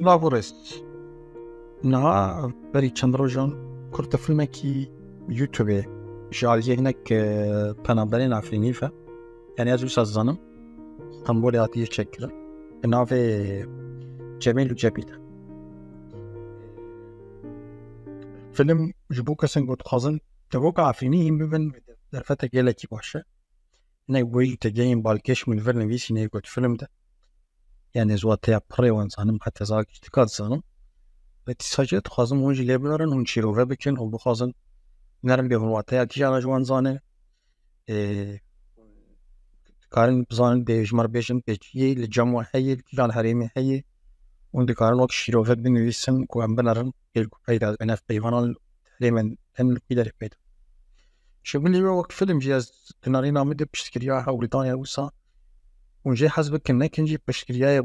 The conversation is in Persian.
لابورست نها بري چندروجان كرت فيلمكي يوتيوب جاليه هناك بنابلين عفرينيفا يعني أزوس الظنم اسطنبول عادية شكله نافي جميل وجبيل فيلم جبوكا سنقود خازن جبوكا عفريني هم ببن درفتا جيلكي باشا نايبوي تجاين بالكش من فيلم فيسي نايقود فيلم ده يعني زواتيا بري وانسانم حتى زاك اشتكاد زانم بتساجد خازن هونجي ليبلرن هونشيرو فبكن هو بخازن نرم بيهون واتيا كيجانا جوان زانه كارن بزان بيجمر بيجن بيجي الجمع هي كيجان هريمي هي وندي كارن وقت شيرو فبن ويسن كوان بنرن يلقو بيدا بناف بيفانال تقريبا هم القيدر بيدا شوف اللي هو وقت فيلم جياز تنارينا مدة بشتكرياها ولدانيا وسا ونجي حسبك كنا كنجي بشتكرياها